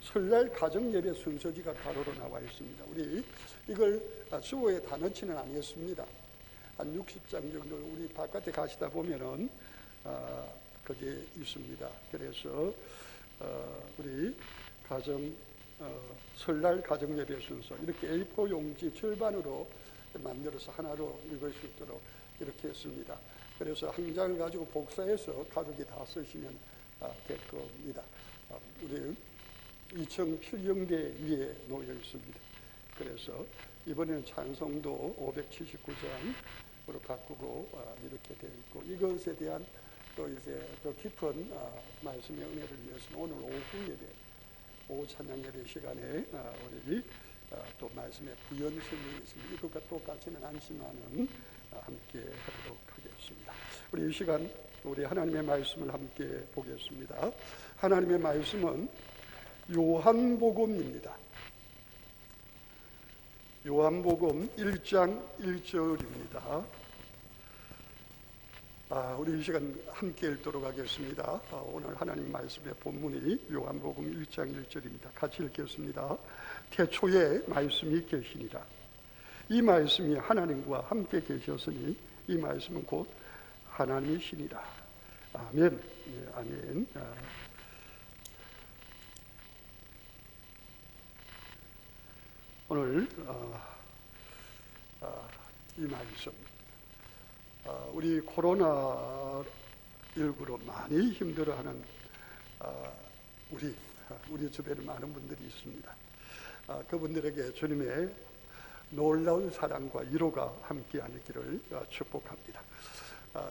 설날 가정예배 순서지가 가로로 나와 있습니다. 우리 이걸 주어에 다 넣지는 않겠습니다. 한 60장 정도 우리 바깥에 가시다 보면은 거기에 있습니다. 그래서 우리 설날 가정예배 순서 이렇게 A4 용지 절반으로 만들어서 하나로 읽을 수 있도록 이렇게 했습니다. 그래서 한 장을 가지고 복사해서 가족이 다 쓰시면 될 겁니다. 우리 2층 필경대 위에 놓여 있습니다. 그래서 이번에는 찬송도 579장으로 바꾸고 이렇게 되어 있고, 이것에 대한 또 이제 더 깊은 말씀의 은혜를 위해서는 오늘 오후 찬양 예배 시간에 우리 또 말씀의 부연 설명이 있습니다. 이것과 똑같지는 않지만은 함께 하도록 하겠습니다. 우리 이 시간 우리 하나님의 말씀을 함께 보겠습니다. 하나님의 말씀은 요한복음입니다. 요한복음 1장 1절입니다. 우리 이 시간 함께 읽도록 하겠습니다. 오늘 하나님 말씀의 본문이 요한복음 1장 1절입니다. 같이 읽겠습니다. 태초에 말씀이 계시니라. 이 말씀이 하나님과 함께 계셨으니 이 말씀은 곧 하나님이시니라. 아멘. 네, 아멘. 오늘 이 말씀, 우리 코로나19로 많이 힘들어하는 우리 주변에 많은 분들이 있습니다. 그분들에게 주님의 놀라운 사랑과 위로가 함께하기를 축복합니다.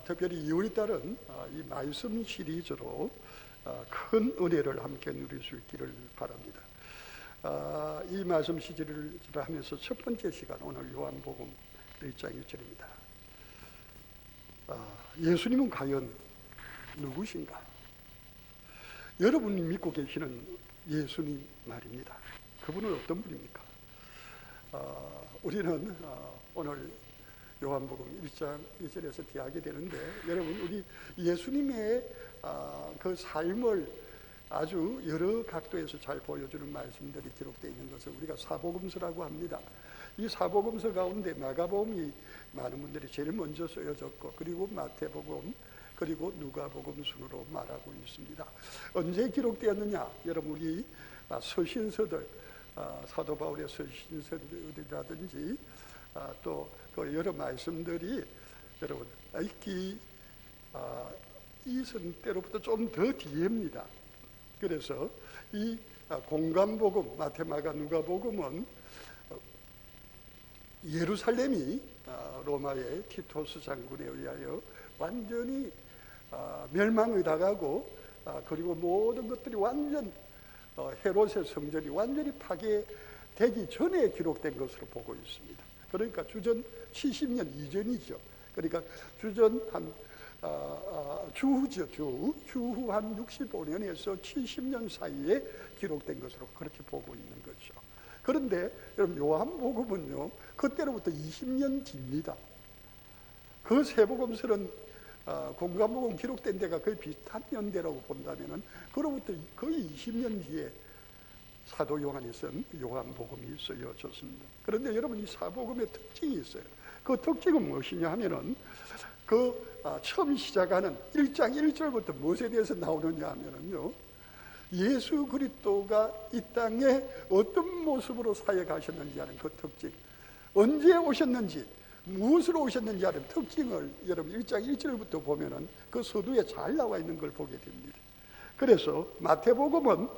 특별히 2월달은 이 말씀 시리즈로 큰 은혜를 함께 누릴 수 있기를 바랍니다. 이 말씀 시리즈를 하면서 첫 번째 시간, 오늘 요한복음 1장 1절입니다. 예수님은 과연 누구신가? 여러분이 믿고 계시는 예수님 말입니다. 그분은 어떤 분입니까? 우리는 오늘 요한복음 1장 1절에서 대하게 되는데, 여러분, 우리 예수님의 그 삶을 아주 여러 각도에서 잘 보여주는 말씀들이 기록되어 있는 것을 우리가 사복음서라고 합니다. 이 사복음서 가운데 마가복음이 많은 분들이 제일 먼저 쓰여졌고, 그리고 마태복음, 그리고 누가복음 순으로 말하고 있습니다. 언제 기록되었느냐? 여러분, 우리 서신서들, 사도 바울의 서신서들이라든지 또 그 여러 말씀들이 여러분 이선 때로부터 좀 더 뒤입니다. 그래서 이 공간복음, 마태, 마가, 누가복음은 예루살렘이 로마의 티토스 장군에 의하여 완전히 멸망을 당하고, 그리고 모든 것들이 완전 헤롯의 성전이 완전히 파괴되기 전에 기록된 것으로 보고 있습니다. 그러니까 주전 70년 이전이죠. 그러니까 주전 주후 한 65년에서 70년 사이에 기록된 것으로 그렇게 보고 있는 거죠. 그런데 여러분, 요한복음은요, 그때로부터 20년 뒤입니다. 그 세 복음서는 공간복음 기록된 데가 거의 비슷한 연대라고 본다면은, 그로부터 거의 20년 뒤에 사도 요한이 쓴 요한복음이 쓰여졌습니다. 그런데 여러분, 이 사복음의 특징이 있어요. 그 특징은 무엇이냐 하면은, 처음 시작하는 1장 1절부터 무엇에 대해서 나오느냐 하면은요, 예수 그리스도가 이 땅에 어떤 모습으로 사역하셨는지 하는 그 특징, 언제 오셨는지, 무엇으로 오셨는지 하는 특징을 여러분 1장 1절부터 보면은 그 서두에 잘 나와 있는 걸 보게 됩니다. 그래서 마태복음은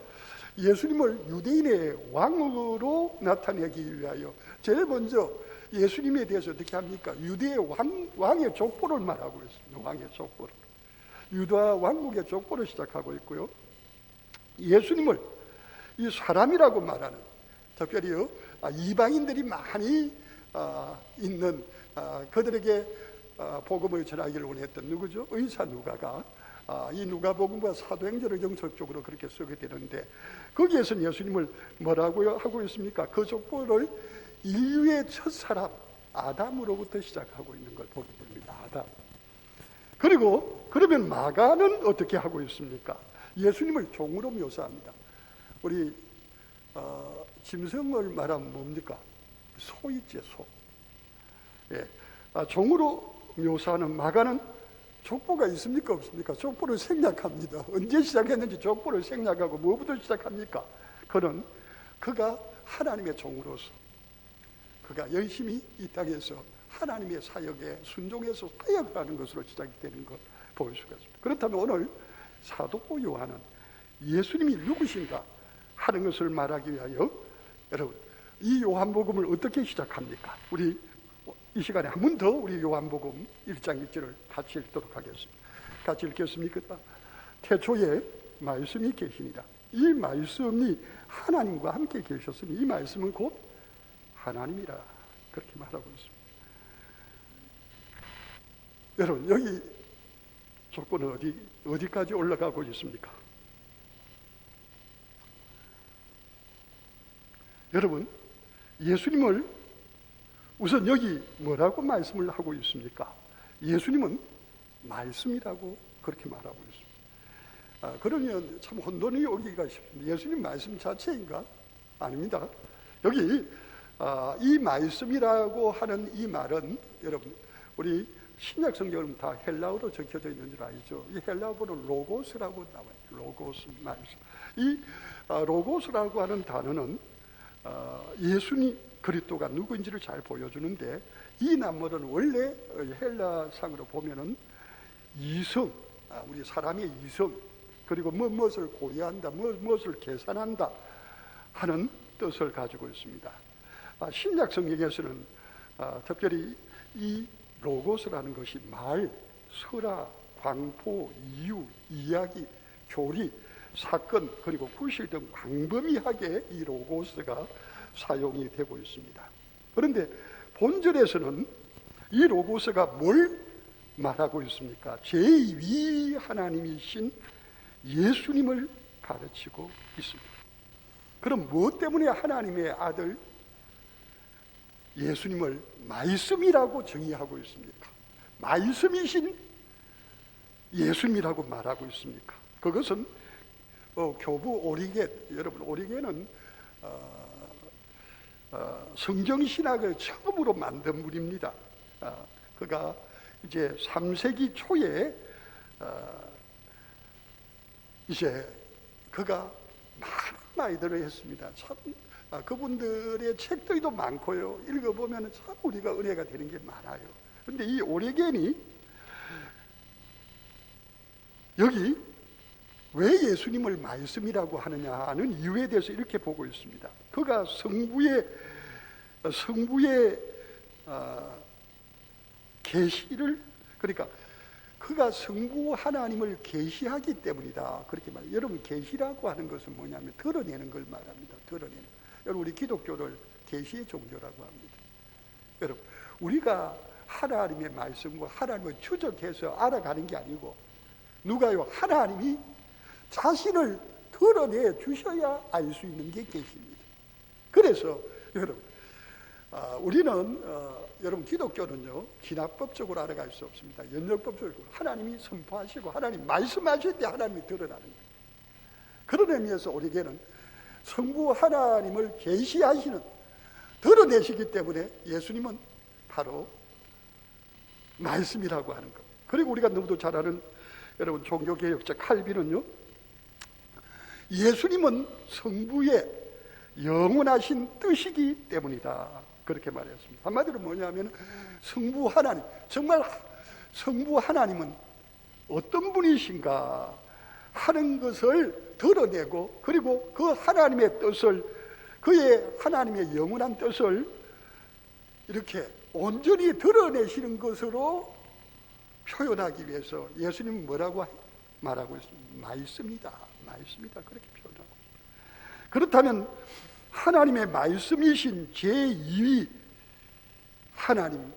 예수님을 유대인의 왕으로 나타내기 위하여 제일 먼저 예수님에 대해서 어떻게 합니까? 유대의 왕의 족보를 말하고 있습니다. 왕의 족보를. 유다 왕국의 족보를 시작하고 있고요. 예수님을 이 사람이라고 말하는, 특별히 이방인들이 많이 있는 그들에게 복음을 전하기를 원했던 누구죠? 의사 누가가 이 누가복음과 사도행전을 정석적으로 그렇게 쓰게 되는데, 거기에서는 예수님을 뭐라고 하고 있습니까? 그 족보를 인류의 첫 사람 아담으로부터 시작하고 있는 걸 보게 됩니다. 아담. 그리고 그러면 마가는 어떻게 하고 있습니까? 예수님을 종으로 묘사합니다. 우리 짐승을 말하면 뭡니까? 소 있지, 소. 예. 종으로 묘사하는 마가는 족보가 있습니까? 없습니까? 족보를 생략합니다. 언제 시작했는지 족보를 생략하고 뭐부터 시작합니까? 그는 그가 하나님의 종으로서 그가 열심히 이 땅에서 하나님의 사역에 순종해서 사역을 하는 것으로 시작이 되는 걸 볼 수가 있습니다. 그렇다면 오늘 사도 요한은 예수님이 누구신가 하는 것을 말하기 위하여 여러분 이 요한복음을 어떻게 시작합니까? 우리 이 시간에 한 번 더 우리 요한복음 1장 1절을 같이 읽도록 하겠습니다. 같이 읽겠습니까? 태초에 말씀이 계시니라. 이 말씀이 하나님과 함께 계셨으니 이 말씀은 곧 하나님이라 그렇게 말하고 있습니다. 여러분 여기 조건은 어디까지 올라가고 있습니까? 여러분 예수님을 우선 여기 뭐라고 말씀을 하고 있습니까? 예수님은 말씀이라고 그렇게 말하고 있습니다. 그러면 참 혼돈이 오기가 쉽습니다. 예수님 말씀 자체인가? 아닙니다. 여기 이 말씀이라고 하는 이 말은 여러분 우리 신약 성경은 다 헬라어로 적혀져 있는 줄 알죠? 이 헬라어는 로고스라고 나와요. 로고스 말씀. 이 로고스라고 하는 단어는 예수님 그리스도가 누구인지를 잘 보여주는데 이 낱말은 원래 헬라상으로 보면은 이성, 우리 사람의 이성 그리고 무엇을 고려한다, 무엇을 계산한다 하는 뜻을 가지고 있습니다. 신약 성경에서는 특별히 이 로고스라는 것이 말, 설화, 광포, 이유, 이야기, 교리, 사건 그리고 구실 등 광범위하게 이 로고스가 사용이 되고 있습니다. 그런데 본절에서는 이 로고스가 뭘 말하고 있습니까? 제2위 하나님이신 예수님을 가르치고 있습니다. 그럼 무엇 때문에 하나님의 아들 예수님을 말씀이라고 정의하고 있습니까? 말씀이신 예수님이라고 말하고 있습니까? 그것은 교부 오리겐, 여러분 오리겐은 성경신학을 처음으로 만든 분입니다. 그가 이제 3세기 초에 이제 그가 많은 말들을 했습니다. 참 그분들의 책들도 많고요. 읽어보면 참 우리가 은혜가 되는 게 많아요. 그런데 이 오리겐이 여기 왜 예수님을 말씀이라고 하느냐 하는 이유에 대해서 이렇게 보고 있습니다. 그가 성부의 계시를 그러니까 그가 성부 하나님을 계시하기 때문이다. 그렇게 말해요. 여러분 계시라고 하는 것은 뭐냐면 드러내는 걸 말합니다. 드러내는. 여러분 우리 기독교를 계시의 종교라고 합니다. 여러분 우리가 하나님의 말씀과 하나님을 추적해서 알아가는 게 아니고 누가요? 하나님이 자신을 드러내 주셔야 알 수 있는 게 계십니다. 그래서 여러분 우리는 여러분 기독교는요 기납법적으로 알아갈 수 없습니다. 연역법적으로 하나님이 선포하시고 하나님 말씀하실 때 하나님이 드러나는 거예요. 그런 의미에서 우리에게는 성부 하나님을 계시하시는 드러내시기 때문에 예수님은 바로 말씀이라고 하는 것. 그리고 우리가 너무도 잘 아는 여러분 종교개혁자 칼빈은요 예수님은 성부의 영원하신 뜻이기 때문이다 그렇게 말했습니다. 한마디로 뭐냐면 성부 하나님, 정말 성부 하나님은 어떤 분이신가 하는 것을 드러내고 그리고 그 하나님의 뜻을 그의 하나님의 영원한 뜻을 이렇게 온전히 드러내시는 것으로 표현하기 위해서 예수님은 뭐라고 말하고 있습니다. 말씀이다. 말씀이다. 그렇게 표현하고 있습니다. 그렇다면 하나님의 말씀이신 제2위 하나님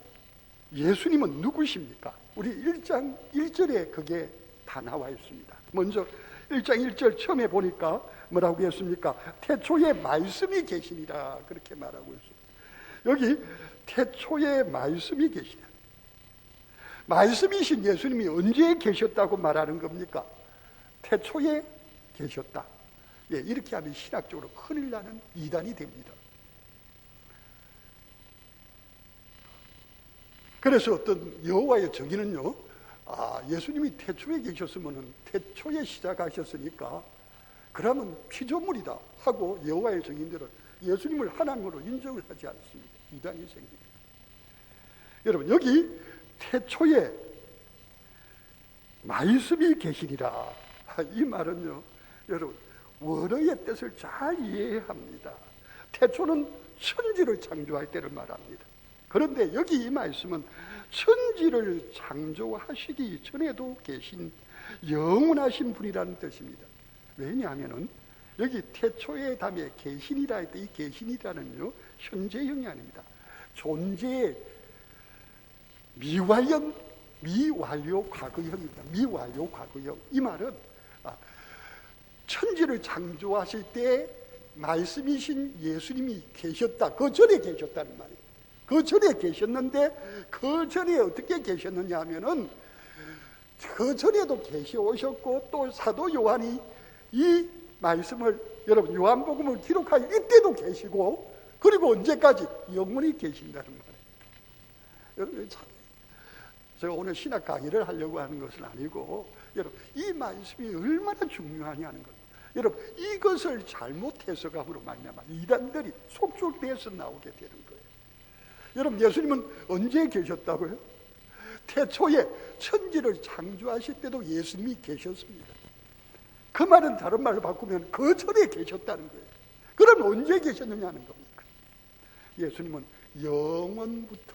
예수님은 누구십니까? 우리 1장 1절에 그게 다 나와 있습니다. 먼저 1장 1절 처음에 보니까 뭐라고 했습니까? 태초에 말씀이 계시니라 그렇게 말하고 있습니다. 여기 태초에 말씀이 계시다. 말씀이신 예수님이 언제 계셨다고 말하는 겁니까? 태초에 계셨다. 예, 이렇게 하면 신학적으로 큰일 나는 이단이 됩니다. 그래서 어떤 여호와의 정의는요, 예수님이 태초에 계셨으면 태초에 시작하셨으니까 그러면 피조물이다 하고 여호와의 정의들은 예수님을 하나님으로 인정을 하지 않습니다. 이단이 생깁니다. 여러분, 여기 태초에 말씀이 계시리라, 이 말은요, 여러분, 원어의 뜻을 잘 이해해야 합니다. 태초는 천지를 창조할 때를 말합니다. 그런데 여기 이 말씀은 천지를 창조하시기 전에도 계신 영원하신 분이라는 뜻입니다. 왜냐하면 여기 태초의 다음에 계시니라 할 때 이 계시니라는요, 현재형이 아닙니다. 존재의 미완료 과거형입니다. 미완료 과거형. 이 말은 천지를 창조하실 때 말씀이신 예수님이 계셨다, 그 전에 계셨다는 말이에요. 그 전에 계셨는데, 그 전에 어떻게 계셨느냐 하면은 그 전에도 계시 오셨고, 또 사도 요한이 이 말씀을, 여러분, 요한복음을 기록할 이때도 계시고, 그리고 언제까지? 영원히 계신다는 말이에요. 여러분, 제가 오늘 신학 강의를 하려고 하는 것은 아니고, 여러분, 이 말씀이 얼마나 중요하냐는 거예요. 여러분, 이것을 잘못 해석함으로 말미암아 이단들이 속출돼서 나오게 되는 거예요. 여러분, 예수님은 언제 계셨다고요? 태초에 천지를 창조하실 때도 예수님이 계셨습니다. 그 말은 다른 말로 바꾸면 그 전에 계셨다는 거예요. 그럼 언제 계셨느냐는 겁니까? 예수님은 영원부터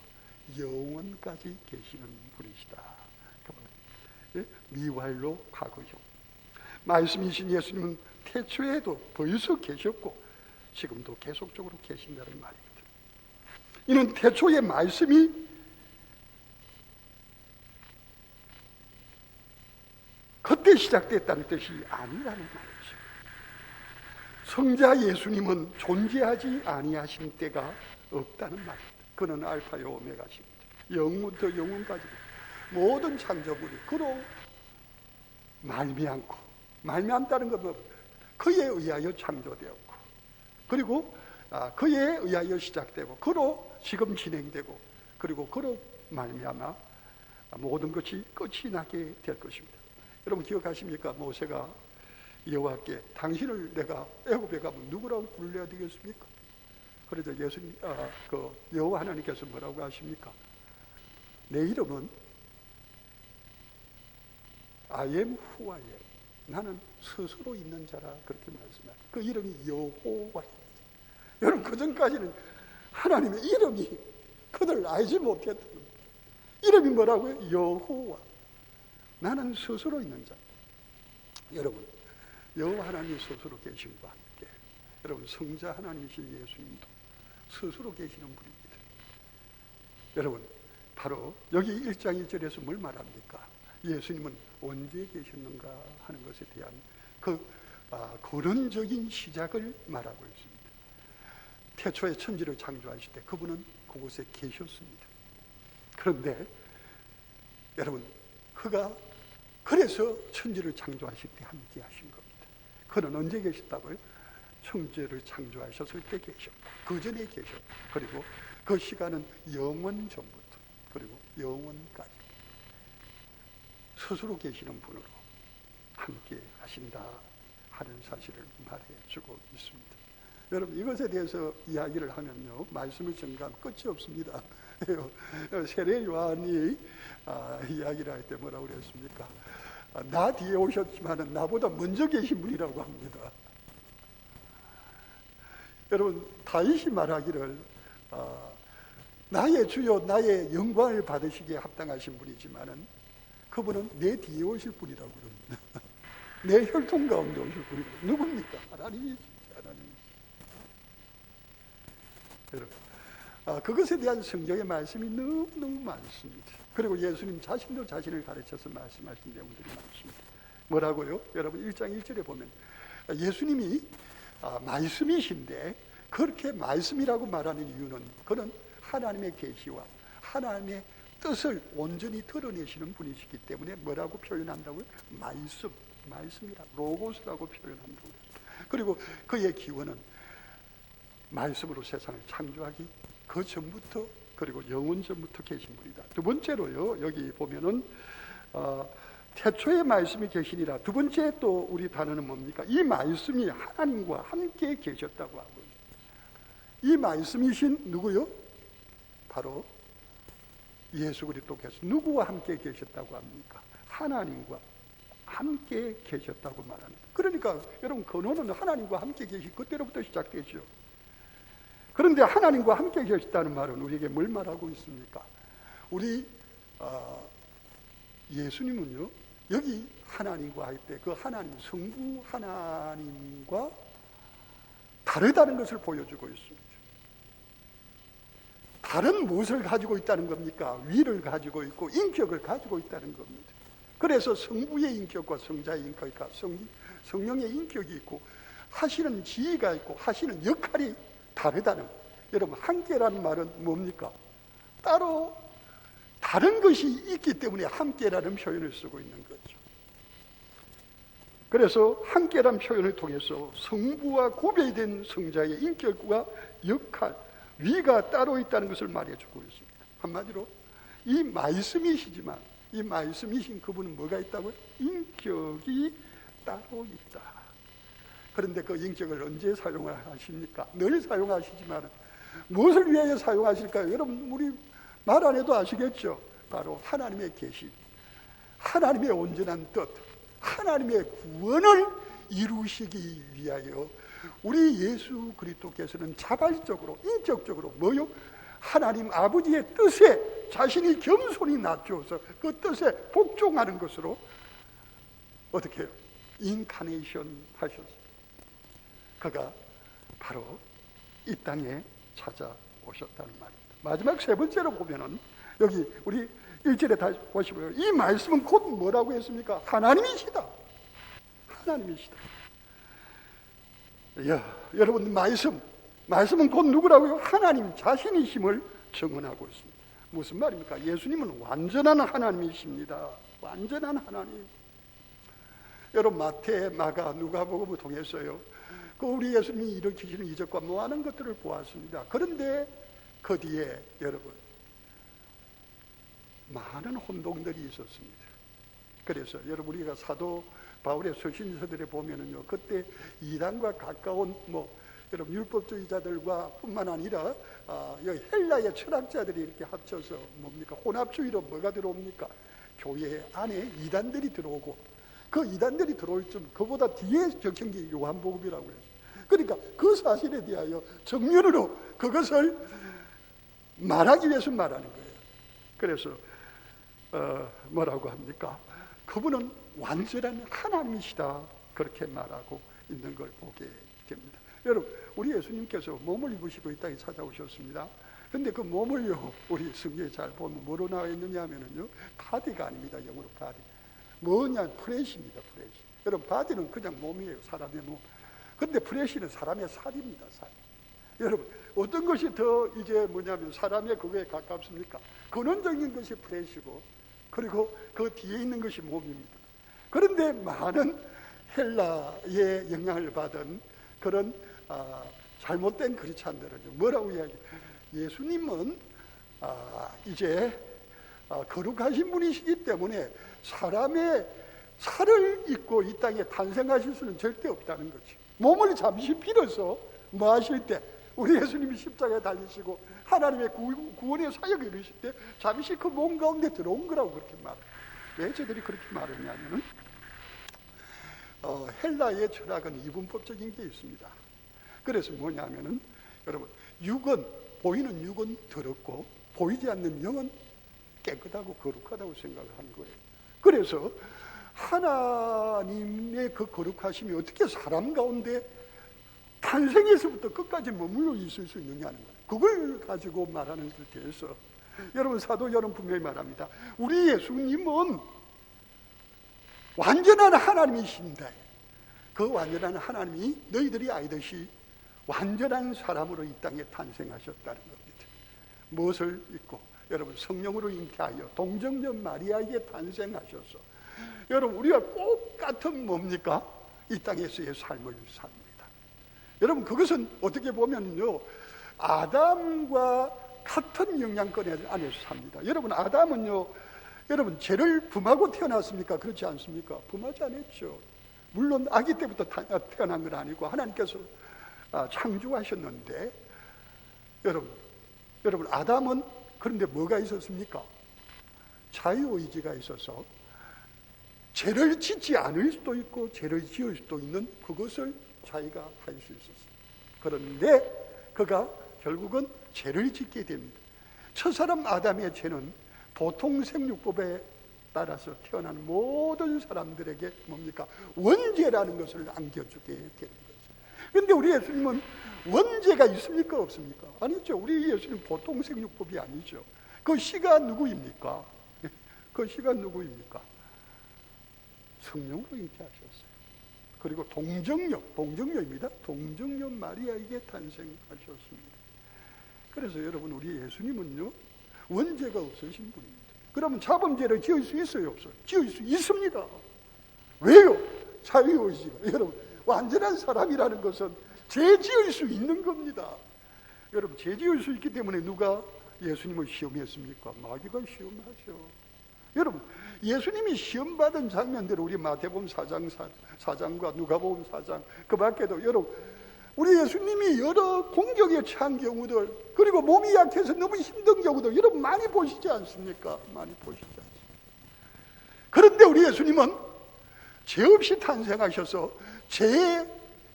영원까지 계시는 분이시다. 미완료 과거형. 말씀이신 예수님은 태초에도 벌써 계셨고 지금도 계속적으로 계신다는 말입니다. 이는 태초의 말씀이 그때 시작됐다는 뜻이 아니라는 말이죠. 성자 예수님은 존재하지 아니하신 때가 없다는 말입니다. 그는 알파요 오메가십니다. 영부터 영원까지 모든 창조물이 그로 말미암다는 것은 그에 의하여 창조되었고, 그리고 그에 의하여 시작되고, 그로 지금 진행되고, 그리고 그로 말미암아 모든 것이 끝이 나게 될 것입니다. 여러분 기억하십니까? 모세가 여호와께 당신을 내가 애굽에 가면 누구라고 불러야 되겠습니까? 그래서 예수님, 여호와 하나님께서 뭐라고 하십니까? 내 이름은 I am who I am. 나는 스스로 있는 자라, 그렇게 말씀합니다. 그 이름이 여호와입니다. 여러분, 그전까지는 하나님의 이름이 그들 알지 못했던 겁니다. 이름이 뭐라고요? 여호와. 나는 스스로 있는 자. 여러분, 여호와 하나님 스스로 계심과 함께 여러분, 성자 하나님이신 예수님도 스스로 계시는 분입니다. 여러분, 바로 여기 1장 1절에서 뭘 말합니까? 예수님은 언제 계셨는가 하는 것에 대한 그 거론적인 시작을 말하고 있습니다. 태초에 천지를 창조하실 때 그분은 그곳에 계셨습니다. 그런데 여러분, 그가 그래서 천지를 창조하실 때 함께 하신 겁니다. 그는 언제 계셨다고요? 천지를 창조하셨을 때 계셨고, 그 전에 계셨고, 그리고 그 시간은 영원 전부터 그리고 영원까지 스스로 계시는 분으로 함께 하신다 하는 사실을 말해주고 있습니다. 여러분, 이것에 대해서 이야기를 하면요, 말씀을 전가하면 끝이 없습니다. 세례 요한이 이야기를 할 때 뭐라고 그랬습니까? 나 뒤에 오셨지만 나보다 먼저 계신 분이라고 합니다. 여러분, 다윗이 말하기를 나의 주여 나의 영광을 받으시기에 합당하신 분이지만은 그분은 내 뒤에 오실 분이라고 그럽니다. 내 혈통 가운데 오실 분이라고. 누굽니까? 하나님이시죠. 여러분, 그것에 대한 성경의 말씀이 너무너무 많습니다. 그리고 예수님 자신도 자신을 가르쳐서 말씀하신 내용들이 많습니다. 뭐라고요? 여러분, 1장 1절에 보면 예수님이 말씀이신데 그렇게 말씀이라고 말하는 이유는 그는 하나님의 계시와 하나님의 뜻을 온전히 드러내시는 분이시기 때문에 뭐라고 표현한다고요? 말씀이라, 로고스라고 표현한다고요. 그리고 그의 기원은 말씀으로 세상을 창조하기 그 전부터, 그리고 영원 전부터 계신 분이다. 두 번째로요, 여기 보면은 태초에 말씀이 계시니라. 두 번째 또 우리 단어는 뭡니까? 이 말씀이 하나님과 함께 계셨다고 하고, 이 말씀이신 누구요? 바로 예수 그리스도께서 누구와 함께 계셨다고 합니까? 하나님과 함께 계셨다고 말합니다. 그러니까 여러분, 근원은 하나님과 함께 계시, 그때로부터 시작되죠. 그런데 하나님과 함께 계셨다는 말은 우리에게 뭘 말하고 있습니까? 우리 예수님은요, 여기 하나님과 할 때 그 하나님, 성부 하나님과 다르다는 것을 보여주고 있습니다. 다른 무엇을 가지고 있다는 겁니까? 위를 가지고 있고 인격을 가지고 있다는 겁니다. 그래서 성부의 인격과 성자의 인격과 성령의 인격이 있고 하시는 지위가 있고 하시는 역할이 다르다는, 여러분, 함께라는 말은 뭡니까? 따로 다른 것이 있기 때문에 함께라는 표현을 쓰고 있는 거죠. 그래서 함께라는 표현을 통해서 성부와 구별된 성자의 인격과 역할, 위가 따로 있다는 것을 말해주고 있습니다. 한마디로 이 말씀이시지만 이 말씀이신 그분은 뭐가 있다고요? 인격이 따로 있다. 그런데 그 인격을 언제 사용하십니까? 늘 사용하시지만 무엇을 위하여 사용하실까요? 여러분, 우리 말 안 해도 아시겠죠? 바로 하나님의 계시, 하나님의 온전한 뜻, 하나님의 구원을 이루시기 위하여 우리 예수 그리스도께서는 자발적으로, 인격적으로 뭐요? 하나님 아버지의 뜻에 자신이 겸손히 낮추어서 그 뜻에 복종하는 것으로 어떻게 해요? 인카네이션 하셨어요. 그가 바로 이 땅에 찾아오셨다는 말입니다. 마지막 세 번째로 보면은 여기 우리 1절에 다시 보시고요. 이 말씀은 곧 뭐라고 했습니까? 하나님이시다. 하나님이시다. 여러분, 말씀은 곧 누구라고요? 하나님 자신이심을 증언하고 있습니다. 무슨 말입니까? 예수님은 완전한 하나님이십니다. 완전한 하나님. 여러분, 마태, 마가, 누가복음을 통해서요, 그 우리 예수님이 일으키시는 이적과 많은 것들을 보았습니다. 그런데 그 뒤에 여러분, 많은 혼동들이 있었습니다. 그래서 여러분, 우리가 사도 바울의 서신서들에 보면은요, 그때 이단과 가까운 여러분 율법주의자들과 뿐만 아니라 여기 헬라의 철학자들이 이렇게 합쳐서 뭡니까? 혼합주의로 뭐가 들어옵니까? 교회 안에 이단들이 들어오고, 그 이단들이 들어올 쯤 그보다 뒤에 적힌 게 요한복음이라고 해요. 그러니까 그 사실에 대하여 정면으로 그것을 말하기 위해서 말하는 거예요. 그래서 뭐라고 합니까? 그분은 완전한 하나님이시다, 그렇게 말하고 있는 걸 보게 됩니다. 여러분, 우리 예수님께서 몸을 입으시고 이 땅에 찾아오셨습니다. 근데 그 몸을요, 우리 성경에 잘 보면 뭐로 나와 있느냐 하면은요, 바디가 아닙니다. 영어로 바디. 뭐냐? 플래시입니다. 플래시. 여러분, 바디는 그냥 몸이에요. 사람의 몸. 근데 플래시는 사람의 살입니다. 살. 여러분, 어떤 것이 더 이제 뭐냐면 사람의 그거에 가깝습니까? 근원적인 것이 플래시고, 그리고 그 뒤에 있는 것이 몸입니다. 그런데 많은 헬라의 영향을 받은 그런 잘못된 크리스찬들은 뭐라고 이야기해요? 예수님은 이제 거룩하신 분이시기 때문에 사람의 살을 입고 이 땅에 탄생하실 수는 절대 없다는 거지. 몸을 잠시 빌어서 뭐 하실 때, 우리 예수님이 십자가에 달리시고 하나님의 구원의 사역을 이루실 때 잠시 그 몸 가운데 들어온 거라고 그렇게 말해요. 왜 저들이 그렇게 말했냐면은 헬라의 철학은 이분법적인 게 있습니다. 그래서 뭐냐면은 여러분, 육은, 보이는 육은 더럽고 보이지 않는 영은 깨끗하고 거룩하다고 생각을 한 거예요. 그래서 하나님의 그 거룩하심이 어떻게 사람 가운데 탄생에서부터 끝까지 머물러 있을 수 있느냐는 거예요. 그걸 가지고 말하는 것에 대해서 여러분, 사도 여러분 분명히 말합니다. 우리 예수님은 완전한 하나님이십니다. 그 완전한 하나님이 너희들이 알듯이 완전한 사람으로 이 땅에 탄생하셨다는 겁니다. 무엇을 입고? 여러분, 성령으로 잉태하여 동정녀 마리아에게 탄생하셔서 여러분, 우리가 똑같은 뭡니까? 이 땅에서의 삶을 삽니다. 여러분, 그것은 어떻게 보면요, 아담과 같은 영향권 안에서 삽니다. 여러분, 아담은요, 여러분, 죄를 범하고 태어났습니까? 그렇지 않습니까? 범하지 않았죠. 물론 아기 때부터 태어난 건 아니고 하나님께서 창조하셨는데, 여러분, 아담은 그런데 뭐가 있었습니까? 자유의지가 있어서 죄를 짓지 않을 수도 있고 죄를 지을 수도 있는 그것을 자기가 할 수 있었어요. 그런데 그가 결국은 죄를 짓게 됩니다. 첫사람 아담의 죄는 보통 생육법에 따라서 태어난 모든 사람들에게 뭡니까? 원죄라는 것을 안겨주게 되는 거죠. 그런데 우리 예수님은 원죄가 있습니까? 없습니까? 아니죠. 우리 예수님 보통 생육법이 아니죠. 그 씨가 누구입니까? 그 씨가 누구입니까? 성령으로 잉태하셨어요. 그리고 동정녀입니다. 동정녀 마리아에게 탄생하셨습니다. 그래서 여러분, 우리 예수님은요, 원죄가 없으신 분입니다. 그러면 자범죄를 지을 수 있어요, 없어요? 지을 수 있습니다. 왜요? 자유의지가. 여러분, 완전한 사람이라는 것은 죄 지을 수 있는 겁니다. 여러분, 죄 지을 수 있기 때문에 누가 예수님을 시험했습니까? 마귀가 시험하죠. 여러분, 예수님이 시험받은 장면대로 우리 마태복음 4장과 누가복음 4장, 그 밖에도 여러분, 우리 예수님이 여러 공격에 처한 경우들, 그리고 몸이 약해서 너무 힘든 경우들 여러분 많이 보시지 않습니까? 많이 보시지 않습니까? 그런데 우리 예수님은 죄 없이 탄생하셔서 죄의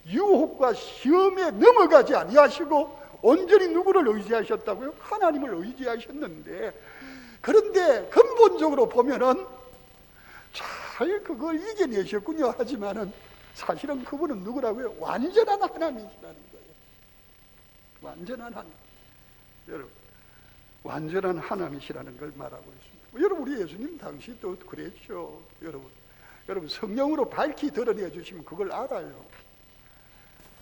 유혹과 시험에 넘어가지 아니하시고 온전히 누구를 의지하셨다고요? 하나님을 의지하셨는데, 그런데 근본적으로 보면은 잘 그걸 이겨내셨군요. 하지만은 사실은 그분은 누구라고요? 완전한 하나님이시라는 거예요. 완전한 하나님. 여러분, 완전한 하나님이시라는 걸 말하고 있습니다. 여러분, 우리 예수님 당시도 그랬죠. 여러분 성령으로 밝히 드러내 주시면 그걸 알아요.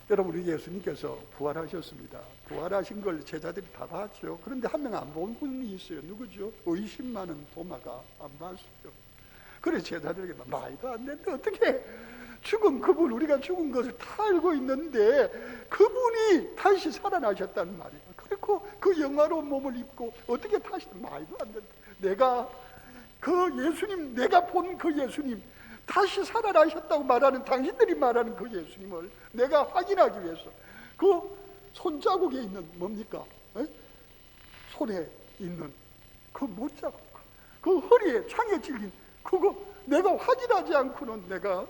여러분, 우리 예수님께서 부활하셨습니다. 부활하신 걸 제자들이 다 봤죠. 그런데 한 명 안 본 분이 있어요. 누구죠? 의심 많은 도마가 안 봤어요. 그래 제자들에게 말도 안 되는데 어떻게 죽은 그분, 우리가 죽은 것을 다 알고 있는데 그분이 다시 살아나셨다는 말이에요. 그리고 그 영화로운 몸을 입고 어떻게 다시, 말도 안 된다. 내가 그 예수님, 내가 본 그 예수님, 다시 살아나셨다고 말하는, 당신들이 말하는 그 예수님을 내가 확인하기 위해서 그 손자국에 있는 뭡니까? 손에 있는 그 못자국, 그 허리에 창에 찔린 그거 내가 확인하지 않고는 내가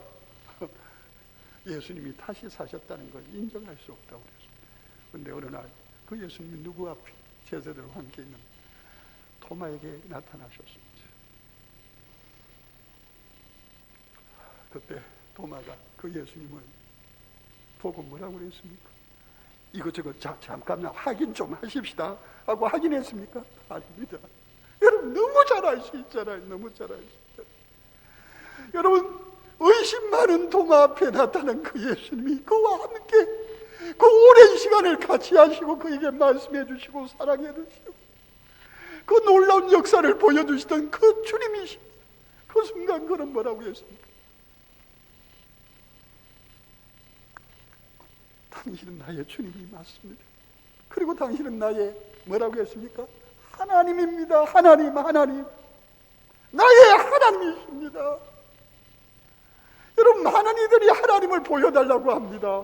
예수님이 다시 사셨다는 걸 인정할 수 없다고 그랬습니다. 그런데 어느 날 그 예수님이 누구 앞에, 제자들과 함께 있는 토마에게 나타나셨습니다. 그때 도마가 그 예수님을 보고 뭐라고 그랬습니까? 이것저것 잠깐만 확인 좀 하십시다 하고 확인했습니까? 아닙니다. 여러분, 너무 잘 알 수 있잖아요. 너무 잘 알 수 있잖아요. 여러분, 의심 많은 도마 앞에 나타난 그 예수님이 그와 함께 그 오랜 시간을 같이 하시고 그에게 말씀해 주시고 사랑해 주시고 그 놀라운 역사를 보여주시던 그 주님이십니다. 그 순간 그는 뭐라고 했습니까? 당신은 나의 주님이 맞습니다. 그리고 당신은 나의 뭐라고 했습니까? 하나님입니다. 하나님. 나의 하나님이십니다. 여러분, 많은 이들이 하나님을 보여달라고 합니다.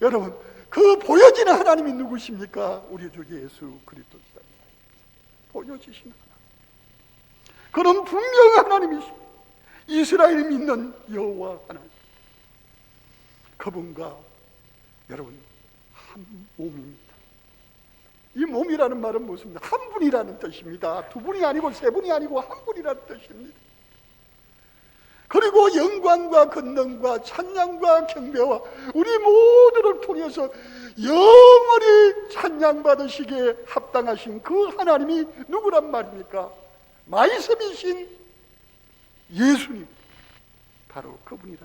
여러분, 그 보여지는 하나님이 누구십니까? 우리 주 예수 그리스도입니다. 보여지시는 하나님. 그는 분명한 하나님이십니다. 이스라엘 믿는 여호와 하나님. 그분과 여러분 한 몸입니다. 이 몸이라는 말은 무엇입니까? 한 분이라는 뜻입니다. 두 분이 아니고 세 분이 아니고 한 분이라는 뜻입니다. 그리고 영광과 권능과 찬양과 경배와 우리 모두를 통해서 영원히 찬양받으시기에 합당하신 그 하나님이 누구란 말입니까? 말씀이신 예수님, 바로 그분이란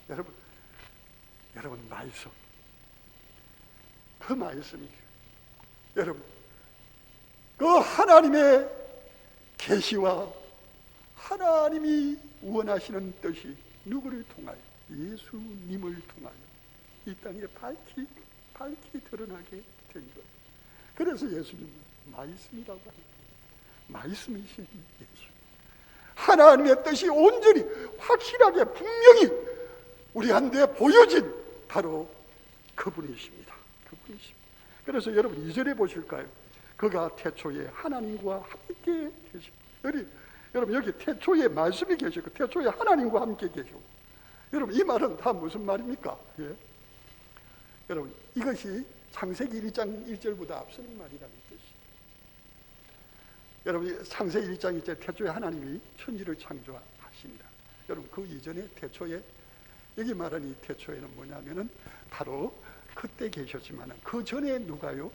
말입니다. 여러분 말씀, 그 말씀이 여러분 그 하나님의 계시와 하나님이 원하시는 뜻이 누구를 통하여? 예수님을 통하여 이 땅에 밝히 드러나게 된 거예요. 그래서 예수님은 말씀이라고 합니다. 말씀이신 예수. 하나님의 뜻이 온전히 확실하게 분명히 우리한테 보여진 바로 그분이십니다. 그분이십니다. 그래서 여러분 2절에 보실까요? 그가 태초에 하나님과 함께 계시고, 여러분 여기 태초에 말씀이 계시고 태초에 하나님과 함께 계시고, 여러분 이 말은 다 무슨 말입니까? 예? 여러분 이것이 창세기 1장 1절보다 앞서는 말이라는 뜻이에요. 여러분 창세기 1장 1절 태초에 하나님이 천지를 창조하십니다. 여러분 그 이전에 태초에, 여기 말하는 이 태초에는 뭐냐면은 바로 그때 계셨지만은 그 전에 누가요?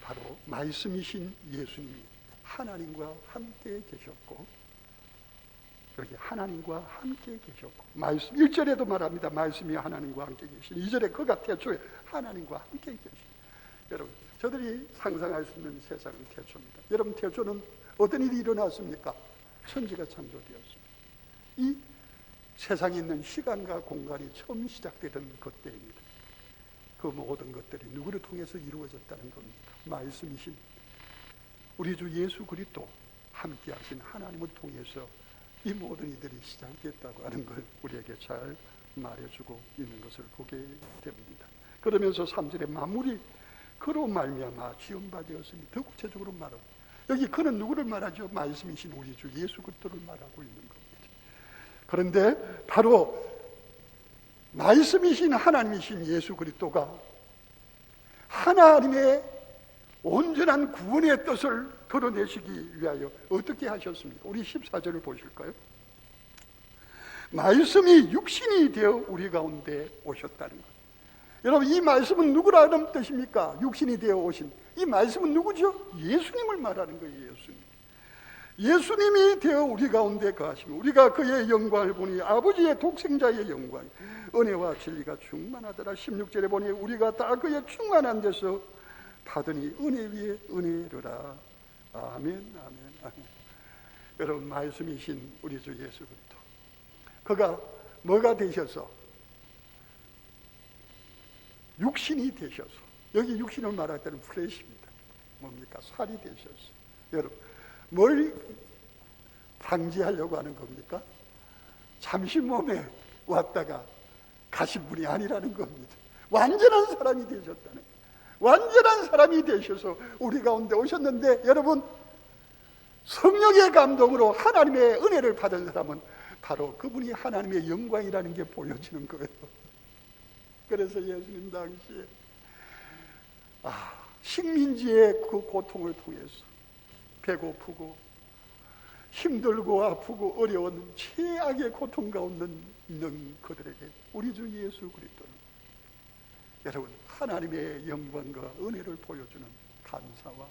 바로 말씀이신 예수님이 하나님과 함께 계셨고, 여기 하나님과 함께 계셨고, 말씀 1절에도 말합니다. 말씀이 하나님과 함께 계신, 2절에 그가 태초에 하나님과 함께 계신. 여러분 저들이 상상할 수 있는 세상은 태초입니다. 여러분 태초는 어떤 일이 일어났습니까? 천지가 창조되었습니다. 이 세상에 있는 시간과 공간이 처음 시작되던 그때입니다. 그 모든 것들이 누구를 통해서 이루어졌다는 겁니까? 말씀이신 우리 주 예수 그리스도 함께 하신 하나님을 통해서 이 모든 이들이 시작됐다고 하는 걸 우리에게 잘 말해주고 있는 것을 보게 됩니다. 그러면서 3절에 만물이 그로 말미암아 지은 바 되었으니, 더 구체적으로 말하고, 여기 그는 누구를 말하죠? 말씀이신 우리 주 예수 그리스도를 말하고 있는 겁니다. 그런데 바로 말씀이신 하나님이신 예수 그리스도가 하나님의 온전한 구원의 뜻을 드러내시기 위하여 어떻게 하셨습니까? 우리 14절을 보실까요? 말씀이 육신이 되어 우리 가운데 오셨다는 것. 여러분 이 말씀은 누구라는 뜻입니까? 육신이 되어 오신 이 말씀은 누구죠? 예수님을 말하는 거예요. 예수님이 되어 우리 가운데 거하시고, 우리가 그의 영광을 보니 아버지의 독생자의 영광, 은혜와 진리가 충만하더라. 16절에 보니 우리가 다 그의 충만한 데서 받으니 은혜 위에 은혜로라. 아멘, 아멘, 아멘. 여러분 말씀이신 우리 주 예수 그리스도, 그가 뭐가 되셔서? 육신이 되셔서, 여기 육신을 말할 때는 플래시입니다. 뭡니까? 살이 되셔서. 여러분 뭘 방지하려고 하는 겁니까? 잠시 몸에 왔다가 가신 분이 아니라는 겁니다. 완전한 사람이 되셨다는 거예요. 완전한 사람이 되셔서 우리 가운데 오셨는데, 여러분 성령의 감동으로 하나님의 은혜를 받은 사람은 바로 그분이 하나님의 영광이라는 게 보여지는 거예요. 그래서 예수님 당시에 식민지의 그 고통을 통해서 배고프고 힘들고 아프고 어려운 최악의 고통 가운데 있는 그들에게 우리 주 예수 그리스도는 여러분 하나님의 영광과 은혜를 보여주는 감사와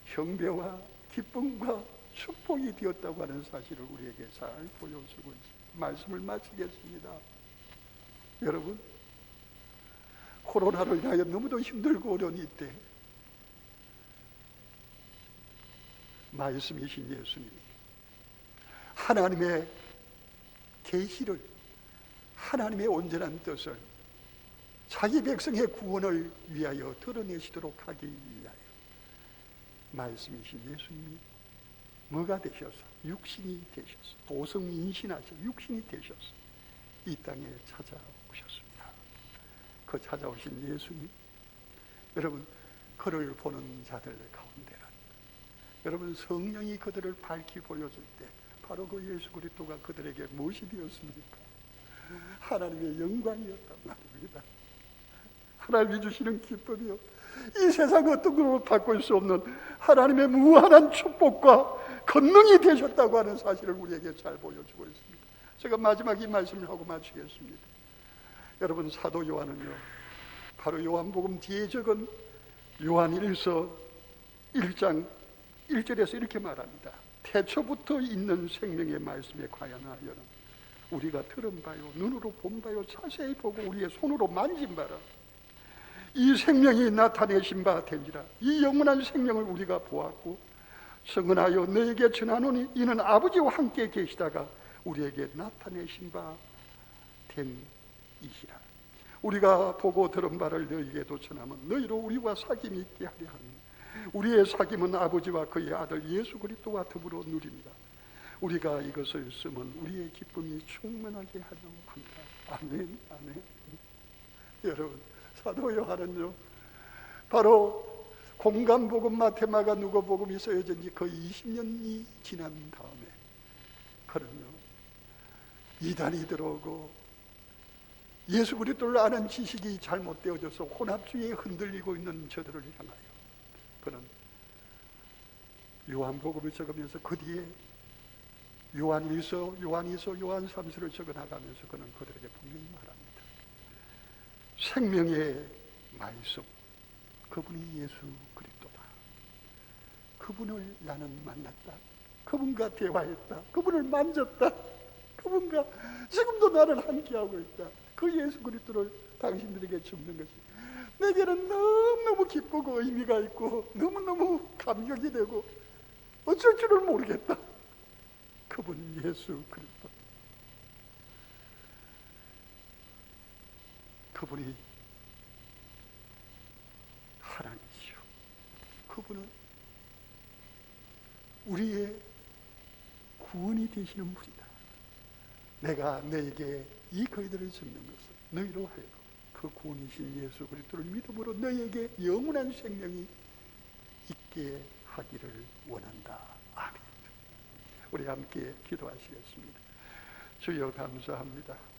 형배와 기쁨과 축복이 되었다고 하는 사실을 우리에게 잘 보여주고 있습니다. 말씀을 마치겠습니다. 여러분 코로나로 인하여 너무도 힘들고 어려운 이때 말씀이신 예수님이 하나님의 계시를, 하나님의 온전한 뜻을 자기 백성의 구원을 위하여 드러내시도록 하기 위하여 말씀이신 예수님이 뭐가 되셔서? 육신이 되셔서, 도성인신하셔 육신이 되셔서 이 땅에 찾아오셨습니다. 그 찾아오신 예수님, 여러분 그를 보는 자들 가운데는 여러분 성령이 그들을 밝히 보여줄 때 바로 그 예수 그리스도가 그들에게 무엇이 되었습니까? 하나님의 영광이었단 말입니다. 하나님이 주시는 기쁨이요, 이 세상 어떤 것으로 바꿀 수 없는 하나님의 무한한 축복과 권능이 되셨다고 하는 사실을 우리에게 잘 보여주고 있습니다. 제가 마지막 이 말씀을 하고 마치겠습니다. 여러분 사도 요한은요, 바로 요한복음 뒤에 적은 요한일서 1장 1절에서 이렇게 말합니다. 태초부터 있는 생명의 말씀에 관하여는 우리가 들은 바요, 눈으로 본 바요, 자세히 보고 우리의 손으로 만진 바라. 이 생명이 나타내신 바 되니라. 이 영원한 생명을 우리가 보았고 성은하여 너에게 전하노니 이는 아버지와 함께 계시다가 우리에게 나타내신 바 된 이시라. 우리가 보고 들은 바를 너희에게도 전하면 너희로 우리와 사귐이 있게 하려 하니 우리의 사귐은 아버지와 그의 아들 예수 그리스도와 더불어 누립니다. 우리가 이것을 쓰면 우리의 기쁨이 충만하게 하려고 합니다. 아멘, 아멘. 여러분, 사도 요한은요, 바로 공간복음, 마태마가, 누가복음이 쓰여진 지 거의 20년이 지난 다음에 그러면 이단이 들어오고 예수 그리스도를 아는 지식이 잘못되어져서 혼합주의에 흔들리고 있는 저들을 향하여 그는 요한복음을 적으면서 그 뒤에 요한1서, 요한2서, 요한3서를 적어나가면서 그는 그들에게 분명히 말합니다. 생명의 말씀, 그분이 예수 그리스도다. 그분을 나는 만났다. 그분과 대화했다. 그분을 만졌다. 그분과 지금도 나를 함께하고 있다. 그 예수 그리스도를 당신들에게 줍는 것이 내게는 너무너무 기쁘고 의미가 있고 너무너무 감격이 되고 어쩔 줄을 모르겠다. 그분 예수 그리스도, 그분이 하나님이시오. 그분은 우리의 구원이 되시는 분이다. 내가 너에게 이 거이들을 적는 것은 너희로 하여금 그 구원이신 예수 그리스도를 믿음으로 너희에게 영원한 생명이 있게 하기를 원한다. 아멘. 우리 함께 기도하시겠습니다. 주여 감사합니다.